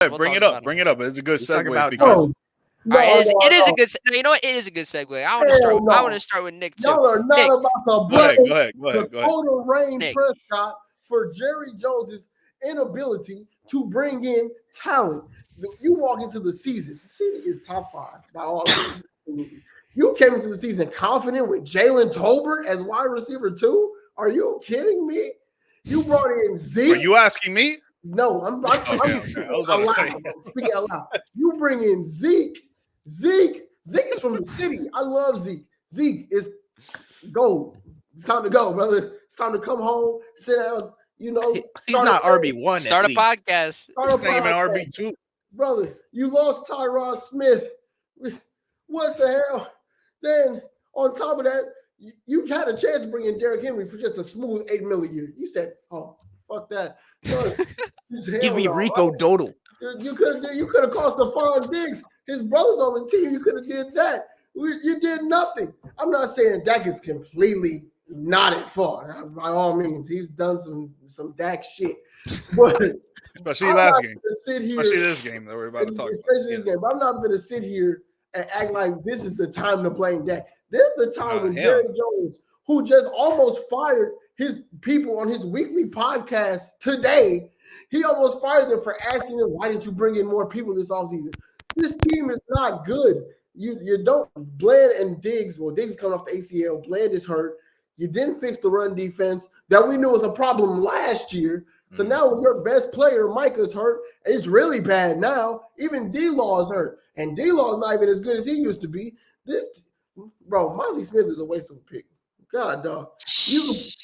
We'll bring it up. Bring it up. It's a good segue because it is a good. You know what? It is a good segue. I want to start with Nick too. Y'all are not Nick. about to blame Dakota Rain Prescott for Jerry Jones's inability to bring in talent. You walk into the season. City is top 5 by all means. You came into the season confident with Jalen Tolbert as wide receiver 2. Are you kidding me? You brought in Zeke. Are you asking me? No, I'm speaking out loud. You bring in Zeke. Zeke is from the city. I love Zeke. Zeke is gold. It's time to go, brother. It's time to come home, sit down. You know, he's not RB1. Start a podcast. Start a podcast. Even RB2. Brother, you lost Tyron Smith. What the hell? Then on top of that, you had a chance to bring in Derrick Henry for just a smooth $8 million a year. You said, "Oh, fuck that." Give me Rico Dodal. You could have cost Stephon Diggs. His brother's on the team. You could have did that. You did nothing. I'm not saying Dak is completely not at fault. By all means, he's done some Dak shit. But especially last game. Especially this game that we're about to talk about. Especially this game. But I'm not going to sit here and act like this is the time to blame Dak. This is the time when Jerry Jones, who just almost fired his people on his weekly podcast today, he almost fired them for asking them, why didn't you bring in more people this offseason? This team is not good. You don't. Bland and Diggs, well, Diggs is coming off the ACL. Bland is hurt. You didn't fix the run defense that we knew was a problem last year. So now when your best player, Micah's hurt, and it's really bad now. Even D-Law is hurt. And D-Law is not even as good as he used to be. Mozzie Smith is a waste of a pick. God, dog.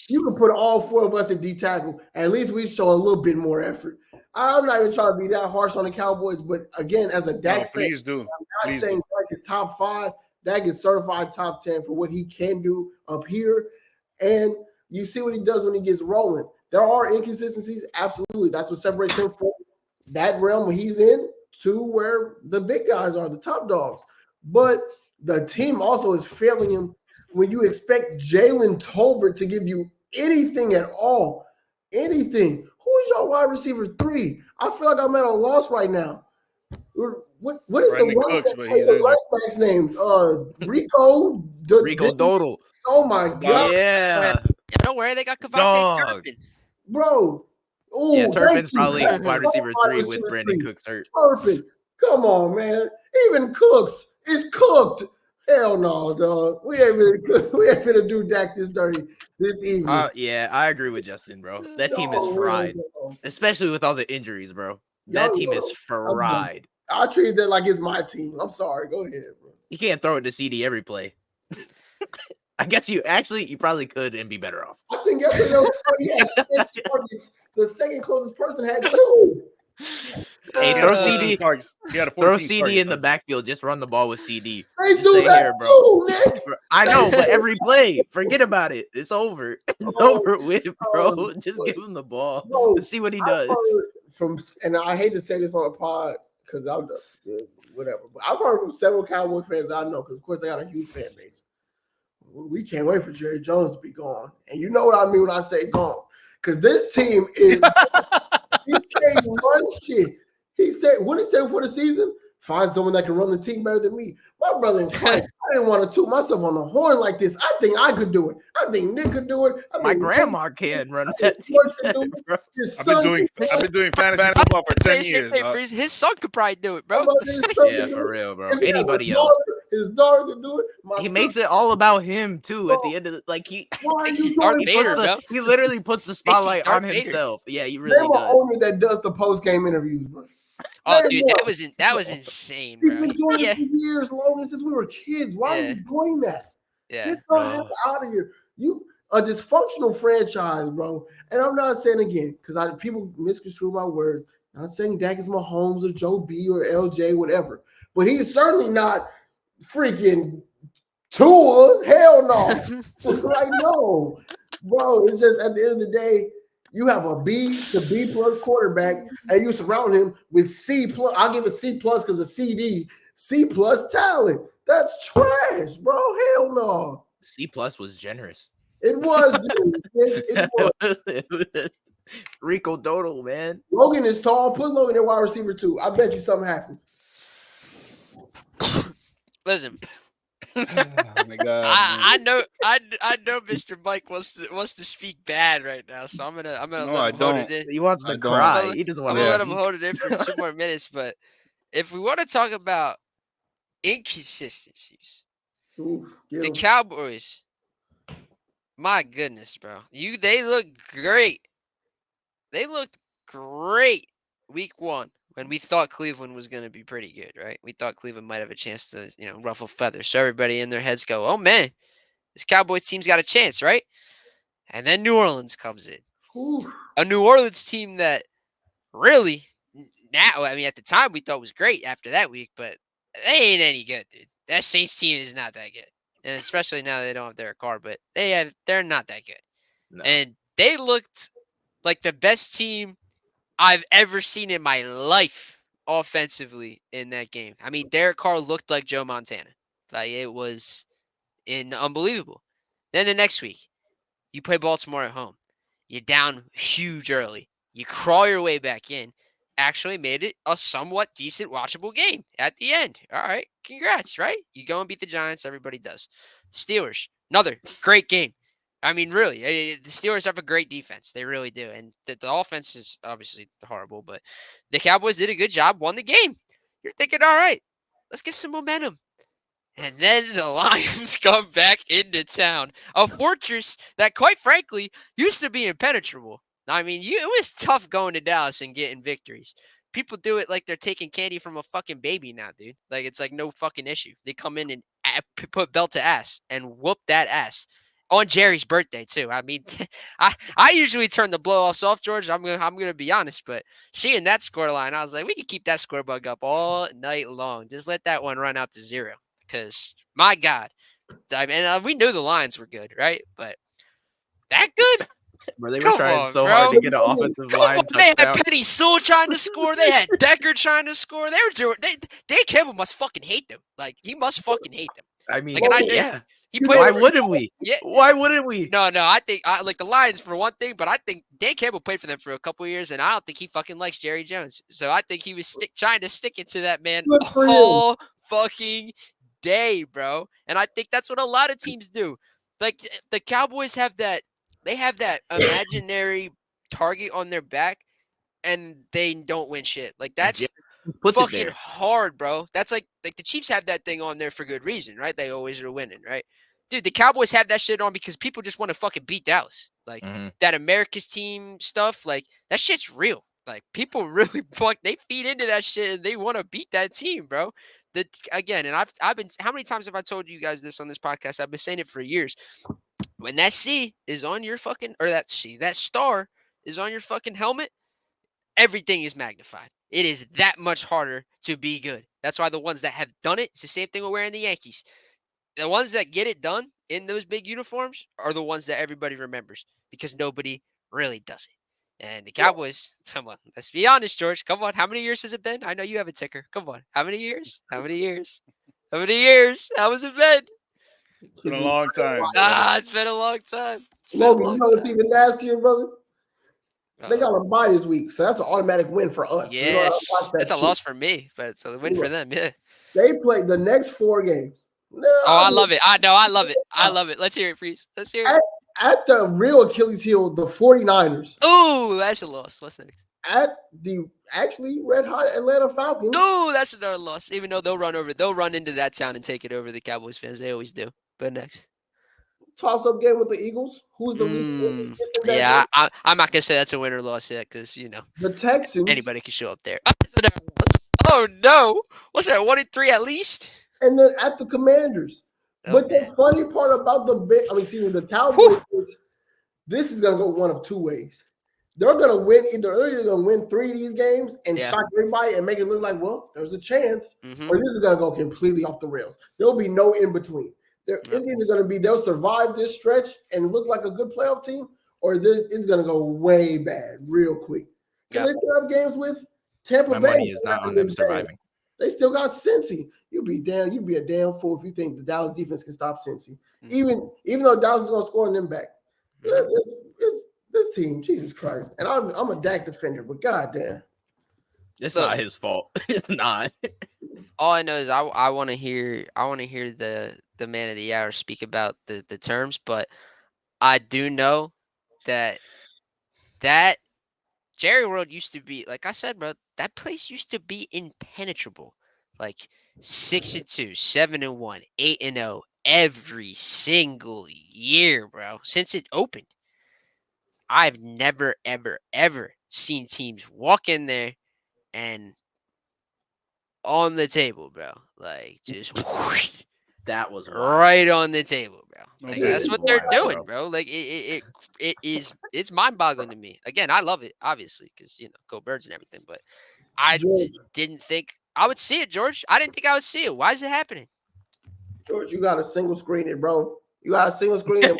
You can put all 4 of us at D-tackle. At least we show a little bit more effort. I'm not even trying to be that harsh on the Cowboys, but again, as a Dak fan, I'm not saying Dak is top 5. Dak is certified top 10 for what he can do up here. And you see what he does when he gets rolling. There are inconsistencies. Absolutely. That's what separates him from that realm where he's in to where the big guys are, the top dogs. But the team also is failing him when you expect Jalen Tolbert to give you anything at all. Anything. Who is your wide receiver 3? I feel like I'm at a loss right now. What is the right back's name? Rico Dodal. Oh my God. Yeah. Don't worry, they got Cavante Turpin. Bro. Ooh, yeah, Turpin's probably wide receiver 3 with Brandon Cooks hurt. Turpin. Come on, man. Even Cooks is cooked. Hell no, dog. We ain't gonna do Dak this dirty this evening. Yeah, I agree with Justin, bro. That team is fried, especially with all the injuries, bro. That team is fried. I treat that like it's my team. I'm sorry. Go ahead, bro. You can't throw it to CD every play. I guess you probably could and be better off. I think yesterday targets. The second closest person had 2. Hey, throw CD in the backfield. Just run the ball with CD. They do that too, Nick. I know, but every play, forget about it. It's over. It's over with, bro. Just give him the ball. Let's see what he does. And I hate to say this on a pod because I'm whatever. But I've heard from several Cowboy fans I know because, of course, they got a huge fan base. We can't wait for Jerry Jones to be gone. And you know what I mean when I say gone. Because this team is he can't run shit. He said, what did he say before the season? Find someone that can run the team better than me. My brother in Christ, I didn't want to toot myself on the horn like this. I think I could do it. I think Nick could do it. My grandma can run that team. I've been doing fantasy football for 10 years. His son could probably do it, bro. Yeah, for real, bro. Anybody else. His daughter can do it. He makes it all about him too. At the end of the he literally puts the spotlight on himself. Yeah, he really does. The owner that does the post game interviews, bro. Oh, dude, that was insane, bro. He's been doing it for years, Logan, since we were kids. Why are you doing that? Yeah. Get the hell out of here. You a dysfunctional franchise, bro. And I'm not saying again because people misconstrue my words. I'm not saying Dak is Mahomes or Joe B or LJ, whatever. But he's certainly not freaking Tua. Hell no. Like, no. Bro, it's just at the end of the day, you have a B to B plus quarterback, and you surround him with C plus. I'll give a C plus because of CD. C plus talent. That's trash, bro. Hell no. C plus was generous. It was, dude. It was. Rico Dodo, man. Logan is tall. Put Logan in wide receiver too. I bet you something happens. Listen. Oh my God, I know Mr. Mike wants to speak bad right now, so I'm gonna No, let I him hold don't. it in. He wants to I don't. cry. He doesn't I'm want gonna to let him hold it in for 2 more minutes. But if we want to talk about inconsistencies, the Cowboys, my goodness, bro, they look great. They looked great week 1 when we thought Cleveland was going to be pretty good, right? We thought Cleveland might have a chance to, ruffle feathers. So everybody in their heads go, "Oh man, this Cowboys team's got a chance, right?" And then New Orleans comes in. Ooh. A New Orleans team that really now, I mean, at the time we thought was great after that week, but they ain't any good, dude. That Saints team is not that good. And especially now they don't have Derek Carr, but they're not that good. No. And they looked like the best team I've ever seen in my life offensively in that game. I mean, Derek Carr looked like Joe Montana. Like, it was unbelievable. Then the next week, you play Baltimore at home. You're down huge early. You crawl your way back in. Actually made it a somewhat decent watchable game at the end. All right. Congrats, right? You go and beat the Giants. Everybody does. Steelers, another great game. I mean, really, the Steelers have a great defense. They really do. And the offense is obviously horrible, but the Cowboys did a good job, won the game. You're thinking, all right, let's get some momentum. And then the Lions come back into town. A fortress that, quite frankly, used to be impenetrable. I mean, it was tough going to Dallas and getting victories. People do it like they're taking candy from a fucking baby now, dude. Like, it's like no fucking issue. They come in and put belt to ass and whoop that ass. On Jerry's birthday, too. I mean, I usually turn the blow-offs off, George. I'm gonna be honest, but seeing that scoreline, I was like, we can keep that score bug up all night long. Just let that one run out to 0. Because, my God, I mean, we knew the Lions were good, right? But that good? Bro, they were Come trying on, so bro. hard to get an offensive line They had touchdown. Penny Sewell trying to score. They had Decker trying to score. They were doing. Dan Campbell must fucking hate them. Like, he must fucking hate them. I mean, Like, and I know yeah. he played. Why wouldn't we? Yeah. Why wouldn't we? No. I think like the Lions for one thing, but I think Dan Campbell played for them for a couple of years, and I don't think he fucking likes Jerry Jones. So I think he was trying to stick it to that man all fucking day, bro. And I think that's what a lot of teams do. Like the Cowboys have that. They have that imaginary target on their back, and they don't win shit. Like that's fucking hard, bro. That's like the Chiefs have that thing on there for good reason, right? They always are winning, right? Dude, the Cowboys have that shit on because people just want to fucking beat Dallas. Like that America's team stuff, like that shit's real. Like people really they feed into that shit and they want to beat that team, bro. Again, and I've been, how many times have I told you guys this on this podcast? I've been saying it for years. When that C is on your fucking, or that star is on your fucking helmet, everything is magnified. It is that much harder to be good. That's why the ones that have done it, it's the same thing we're wearing the Yankees. The ones that get it done in those big uniforms are the ones that everybody remembers because nobody really does it. And the Cowboys, come on, let's be honest, George. Come on, how many years has it been? I know you have a ticker. Come on, how many years? How many years? How many years? How has it been? It's been a long time. It's been a long time. Logan, you know what's even nastier, brother? They got a bye this week, so that's an automatic win for us. Yes, it's a loss for me, but it's a win for them. Yeah, they play the next 4 games. No, I love it. I know, I love it. I love it. Let's hear it, please. Let's hear it. At the real Achilles heel, the 49ers. Ooh, that's a loss. What's next? At the actually red hot Atlanta Falcons. Ooh, that's another loss. Even though they'll run into that town and take it over the Cowboys fans. They always do. But next. Toss-up game with the Eagles. Who's the least? Yeah, I'm not gonna say that's a win or loss yet because the Texans. Anybody can show up there. Oh no! What's that? 1-3 at least. And then at the Commanders. But the funny part about the Cowboys is this is gonna go one of 2 ways. They're gonna win either they're gonna win 3 of these games and shock everybody and make it look like, well, there's a chance, or this is gonna go completely off the rails. There'll be no in between. It's either going to be they'll survive this stretch and look like a good playoff team, or it's going to go way bad real quick. Because they still have games with Tampa Bay. My money is not on them surviving. They still got Cincy. You'd be a damn fool if you think the Dallas defense can stop Cincy. Even though Dallas is going to score on them back. They're This team, Jesus Christ. And I'm a Dak defender, but goddamn. It's not his fault. It's not. All I know is I want to hear the man of the hour speak about the terms, but I do know that Jerry World used to be, like I said, bro, that place used to be impenetrable. Like 6-2, 7-1, 8-0 every single year, bro. Since it opened. I've never, ever, ever seen teams walk in there and on the table, bro. Like just whoosh, That was wild. right on the table, bro. Like Okay. that's what they're doing, bro. Like it's mind boggling to me. Again, I love it, obviously, because go Birds and everything. But I didn't think I would see it, George. I didn't think I would see it. Why is it happening? George, you got to single screen it, bro. You got to single screen it.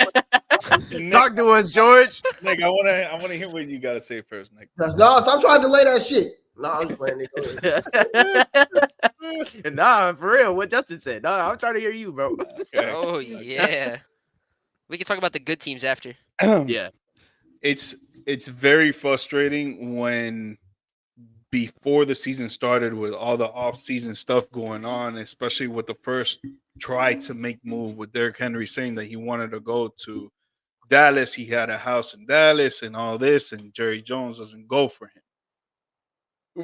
Nick, Talk to us, George. Nick, I wanna hear what you gotta say first, Nick. No, stop trying to delay that shit. No, I'm just playing it. Nah, for real. What Justin said. No, I'm trying to hear you, bro. Okay. Oh yeah, we can talk about the good teams after. Yeah, It's very frustrating when before the season started with all the off-season stuff going on, especially with the first try to make move with Derrick Henry saying that he wanted to go to Dallas. He had a house in Dallas and all this, and Jerry Jones doesn't go for him.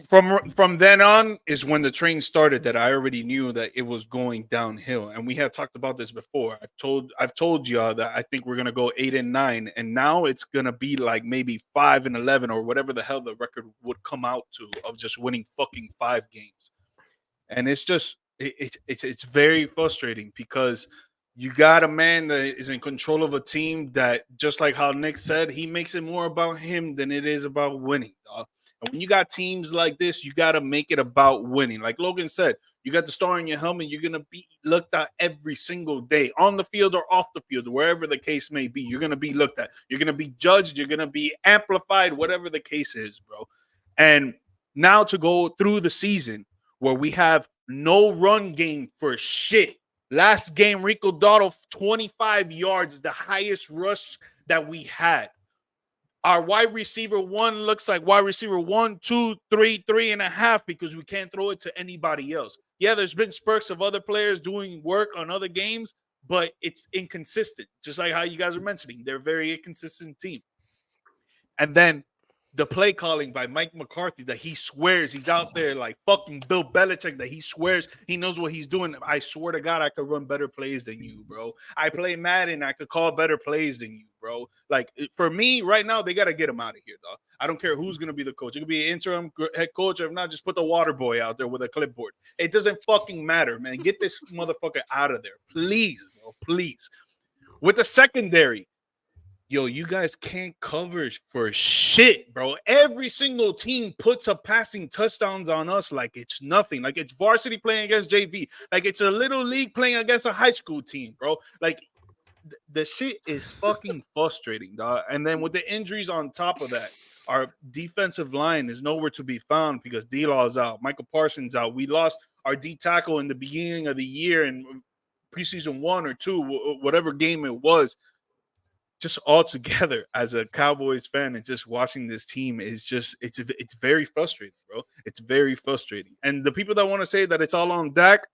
From then on is when the train started that I already knew that it was going downhill. And we had talked about this before. I've told y'all that I think we're gonna go 8-9, and now it's gonna be like maybe 5-11 or whatever the hell the record would come out to of just winning fucking 5 games. And it's just it's very frustrating because you got a man that is in control of a team that, just like how Nick said, he makes it more about him than it is about winning, dog. And when you got teams like this, you got to make it about winning. Like Logan said, you got the star in your helmet. You're going to be looked at every single day on the field or off the field, wherever the case may be. You're going to be looked at. You're going to be judged. You're going to be amplified, whatever the case is, bro. And now to go through the season where we have no run game for shit. Last game, Rico Dotto, 25 yards, the highest rush that we had. Our wide receiver 1 looks like wide receiver 1, 2, 3, 3.5 because we can't throw it to anybody else. Yeah, there's been spurts of other players doing work on other games, but it's inconsistent. Just like how you guys are mentioning, they're a very inconsistent team. And then the play calling by Mike McCarthy that he swears he's out there like fucking Bill Belichick, that he swears he knows what he's doing. I swear to God, I could run better plays than you, bro. I play Madden. I could call better plays than you, bro. Like, for me right now, they got to get him out of here, dog. I don't care who's going to be the coach. It could be an interim head coach, or if not, just put the water boy out there with a clipboard. It doesn't fucking matter, man. Get this motherfucker out of there. Please, bro. Please. With the secondary, yo, you guys can't cover for shit, bro. Every single team puts up passing touchdowns on us like it's nothing. Like it's varsity playing against JV. Like it's a little league playing against a high school team, bro. Like the shit is fucking frustrating, dog. And then with the injuries on top of that, our defensive line is nowhere to be found because D-Law is out. Michael Parsons out. We lost our D tackle in the beginning of the year in preseason 1 or 2, whatever game it was. Just all together as a Cowboys fan and just watching this team is just it's very frustrating, bro. It's very frustrating. And the people that want to say that it's all on Dak,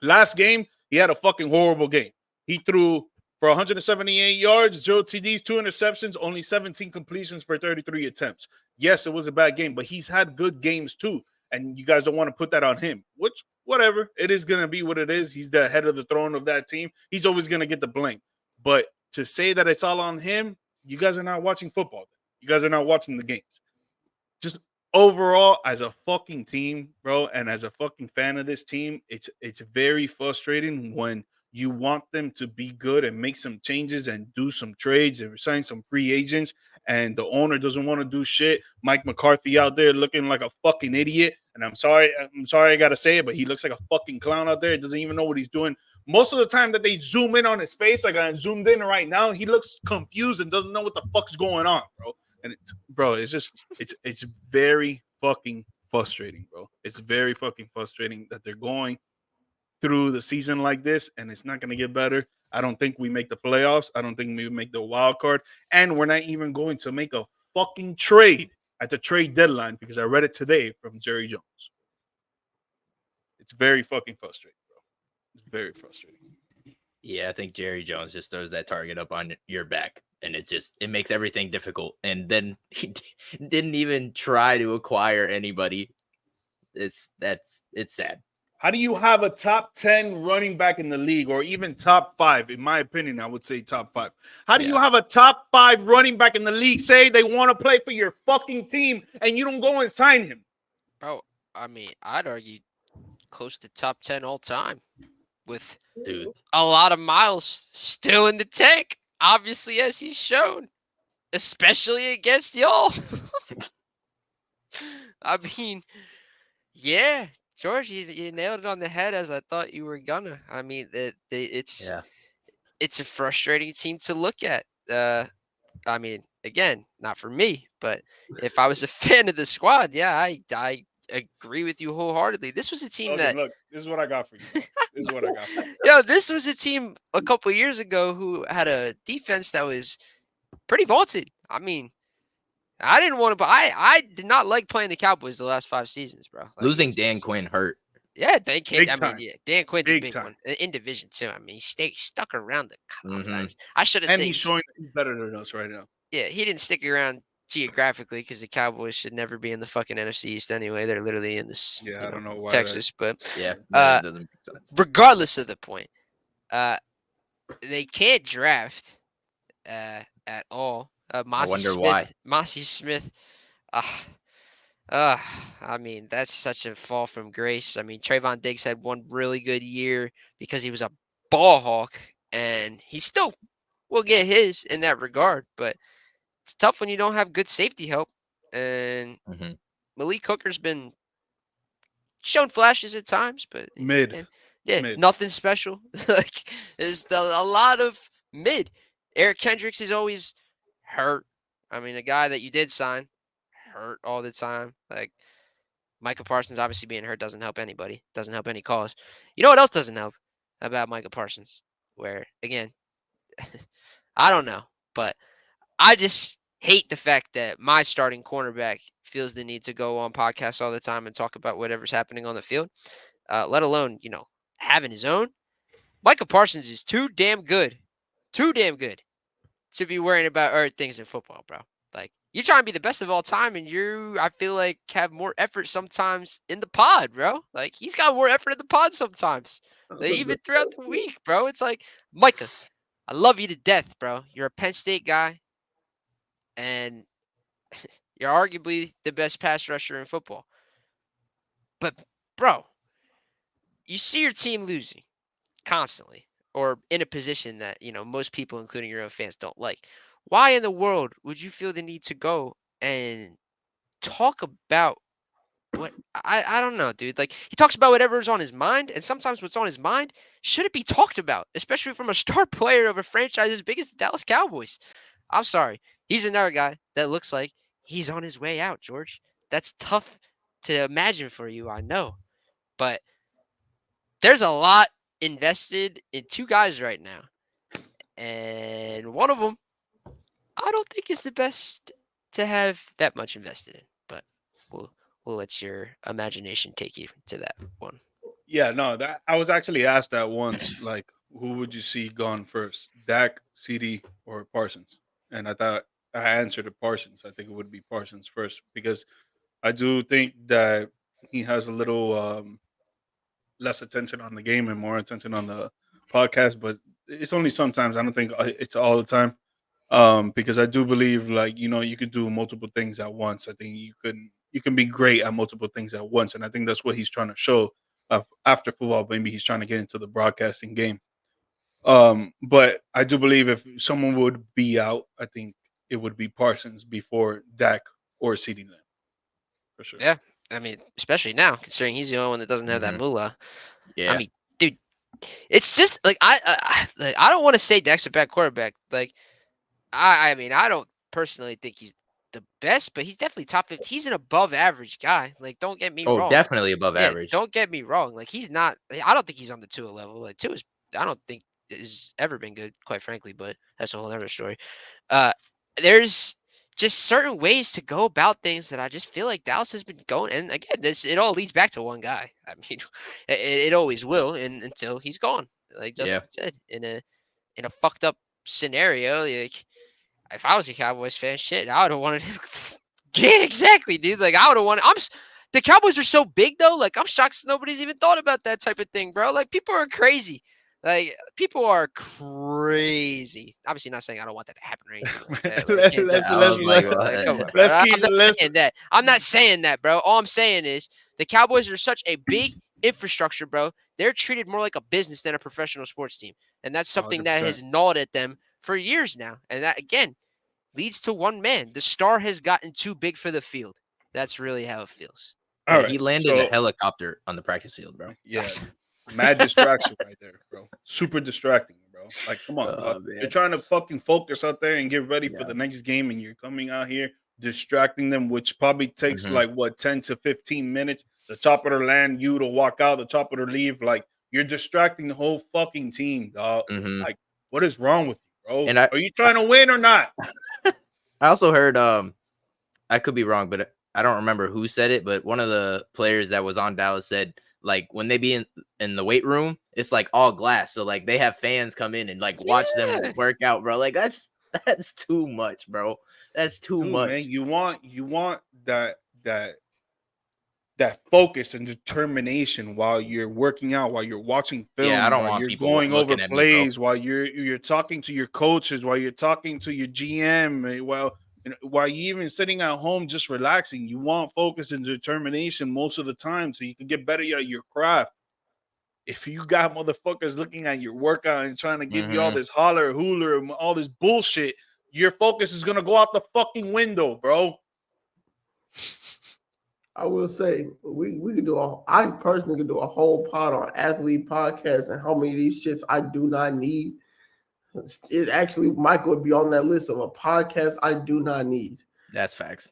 last game he had a fucking horrible game. He threw for 178 yards, 0 TDs, 2 interceptions, only 17 completions for 33 attempts. Yes, it was a bad game, but he's had good games too. And you guys don't want to put that on him, which whatever. It is going to be what it is. He's the head of the throne of that team. He's always going to get the blame. But to say that it's all on him, you guys are not watching football. You guys are not watching the games. Just overall, as a fucking team, bro, and as a fucking fan of this team, it's very frustrating when you want them to be good and make some changes and do some trades and sign some free agents, and the owner doesn't want to do shit. Mike McCarthy out there looking like a fucking idiot. And I'm sorry I gotta say it, but he looks like a fucking clown out there. He doesn't even know what he's doing. Most of the time that they zoom in on his face, like I zoomed in right now, he looks confused and doesn't know what the fuck's going on, bro. And it's very fucking frustrating, bro. It's very fucking frustrating that they're going through the season like this, and it's not going to get better. I don't think we make the playoffs. I don't think we make the wild card. And we're not even going to make a fucking trade at the trade deadline because I read it today from Jerry Jones. It's very fucking frustrating, bro. It's very frustrating. Yeah, I think Jerry Jones just throws that target up on your back, and it makes everything difficult. And then he didn't even try to acquire anybody. It's sad. How do you have a top 10 running back in the league, or even top 5? In my opinion, I would say top 5. How do you have a top 5 running back in the league say they want to play for your fucking team and you don't go and sign him? Bro, I mean, I'd argue close to top 10 all time with a lot of miles still in the tank, obviously, as he's shown, especially against y'all. I mean, yeah, George, you nailed it on the head as I thought you were gonna. I mean, it's a frustrating team to look at. I mean, again, not for me, but if I was a fan of the squad, yeah, I agree with you wholeheartedly. This was a team Okay, look, this is what I got for you. Bro. This is what I got for you. Yo, this was a team a couple years ago who had a defense that was pretty vaulted. I mean, I didn't want to, but I did not like playing the Cowboys the last 5 seasons, bro. Like, losing Dan Quinn hurt. Yeah, Dan Quinn. Big I mean, time. yeah, Dan Quinn's Big a big time. one in division too. I mean, he stuck around the conference. I should have And said he's showing that he's better than us right now. yeah, he didn't stick around geographically because the Cowboys should never be in the fucking NFC East anyway. They're literally in this, Yeah, I don't know why Texas. But Yeah, that doesn't make sense. regardless of the point, they can't draft at all. Mossy Smith. I mean, that's such a fall from grace. I mean, Trayvon Diggs had one really good year because he was a ball hawk, and he still will get his in that regard. But it's tough when you don't have good safety help. And Malik Hooker's been shown flashes at times, but mid. Nothing special. Like there's a lot of mid. Eric Kendricks is always hurt. I mean, a guy that you did sign hurt all the time. Like Micah Parsons obviously being hurt doesn't help anybody. Doesn't help any cause. You know what else doesn't help about Micah Parsons? Where again, I don't know, but I just hate the fact that my starting cornerback feels the need to go on podcasts all the time and talk about whatever's happening on the field, let alone, having his own. Micah Parsons is too damn good to be worrying about other things in football, bro. Like, you're trying to be the best of all time, and I feel like, have more effort sometimes in the pod, bro. Like, he's got more effort in the pod sometimes. Like, even throughout the week, bro. It's like, Micah, I love you to death, bro. You're a Penn State guy, and you're arguably the best pass rusher in football. But, bro, you see your team losing constantly or in a position that, most people, including your own fans, don't like. Why in the world would you feel the need to go and talk about what I don't know, dude. Like, he talks about whatever's on his mind, and sometimes what's on his mind shouldn't be talked about, especially from a star player of a franchise as big as the Dallas Cowboys. I'm sorry. He's another guy that looks like he's on his way out, George. That's tough to imagine for you, I know. But there's a lot invested in 2 guys right now. And one of them, I don't think is the best to have that much invested in. But we'll let your imagination take you to that one. Yeah, no, that I was actually asked that once, like, who would you see gone first, Dak, CD, or Parsons? And I thought I answered it Parsons. I think it would be Parsons first because I do think that he has a little less attention on the game and more attention on the podcast, but it's only sometimes. I don't think it's all the time. Because I do believe, like, you could do multiple things at once. I think you can be great at multiple things at once, and I think that's what he's trying to show. After football, maybe he's trying to get into the broadcasting game. But I do believe if someone would be out, I think it would be Parsons before Dak or CeeDee Lamb, for sure. Yeah, I mean, especially now, considering he's the only one that doesn't have that moolah. Yeah. I mean, dude, it's just like I don't want to say Dak's a bad quarterback. Like, I mean, I don't personally think he's the best, but he's definitely top 50. He's an above average guy. Like, don't get me wrong. Oh, definitely above average. Don't get me wrong. Like, he's not. I don't think he's on the Tua level. Like, I don't think has ever been good, quite frankly. But that's a whole other story. There's just certain ways to go about things that I just feel like Dallas has been going. And again, it all leads back to one guy. I mean, it always will, and until he's gone, like Yeah. Justin said, in a fucked up scenario. Like if I was a Cowboys fan, shit, I would have wanted him. Yeah, exactly, dude. Like I would have wanted. The Cowboys are so big though. Like I'm shocked nobody's even thought about that type of thing, bro. Like people are crazy. Like people are crazy. Obviously, not saying I don't want that to happen or anything like that. Like, can't let's just- I was like, come on, bro. let's I'm keep not let's saying that. I'm not saying that, bro. All I'm saying is the Cowboys are such a big infrastructure, bro. They're treated more like a business than a professional sports team, and that's something that 100%. has gnawed at them for years now. And that again leads to one man. The star has gotten too big for the field. That's really how it feels. All yeah, right. he landed a So helicopter on the practice field, bro. yeah, mad distraction right there, bro. Super distracting, bro. Like, come on, dog. Man. You're trying to fucking focus out there and get ready for Yeah. the next game, and you're coming out here distracting them, which probably takes Mhm. like what 10 to 15 minutes. The top of the land, you to walk out, the top of the leave. Like you're distracting the whole fucking team, dog. Mhm. Like, what is wrong with you, bro? And Are you trying to win or not? I also heard, I could be wrong, but I don't remember who said it, but one of the players that was on Dallas said, like, when they be in the weight room, it's like all glass. So like they have fans come in and like watch Yeah. them work out, bro. Like that's too much, bro. That's too Dude, much. man, you want that focus and determination while you're working out, while you're watching film, Yeah, I don't while want you're people going over looking at me, bro. plays, while you're talking to your coaches, while you're talking to your GM, while you even sitting at home just relaxing. You want focus and determination most of the time so you can get better at your craft. If you got motherfuckers looking at your workout and trying to give you all Mhm. this holler, hooler, and all this bullshit, your focus is gonna go out the fucking window, bro. I will say we could I personally could do a whole pod on athlete podcasts and how many of these shits I do not need. It actually Michael would be on that list of a podcast I do not need. That's facts.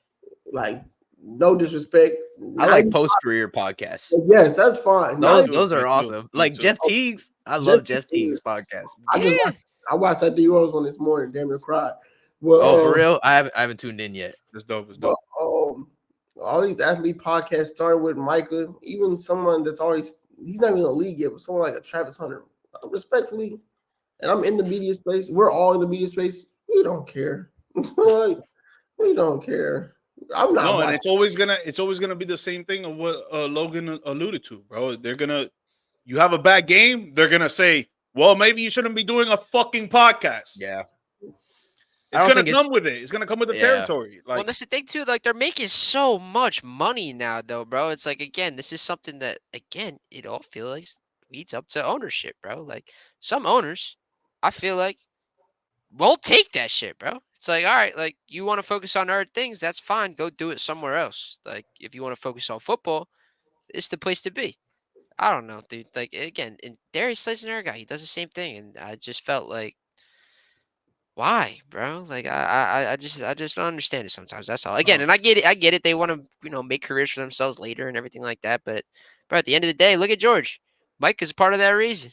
Like no disrespect. I like post career podcasts. Yes, that's fine. Those Me are too, awesome. me Like too. Jeff Teagues. I love Jeff Teagues. Teagues podcast. Yeah. I watched that D-Rose one this morning. Damn near cried. Well, Oh, for real? I haven't tuned in yet. It's dope. It's But dope. all these athlete podcasts starting with Micah, even someone that's already he's not even in the league yet, but someone like a Travis Hunter, respectfully, and I'm in the media space. We're all in the media space. We don't care. We don't care. I'm not. No, and it's always gonna be the same thing of what Logan alluded to, bro. You have a bad game, they're gonna say, well, maybe you shouldn't be doing a fucking podcast. Yeah. It's gonna come with it. It's gonna come with the Yeah. territory. Well, Like, that's the thing too. Like they're making so much money now, though, bro. It's like again, this is something that again, it all feels like leads up to ownership, bro. Like some owners, I feel like won't take that shit, bro. It's like, all right, like you want to focus on other things, that's fine. Go do it somewhere else. Like if you want to focus on football, it's the place to be. I don't know, dude. Like again, and Darius Slay's another guy. He does the same thing, and I just felt like, why, bro? Like I just don't understand it sometimes. That's all. Again, and I get it. I get it. They want to make careers for themselves later and everything like that. But at the end of the day, look at George. Mike is part of that reason.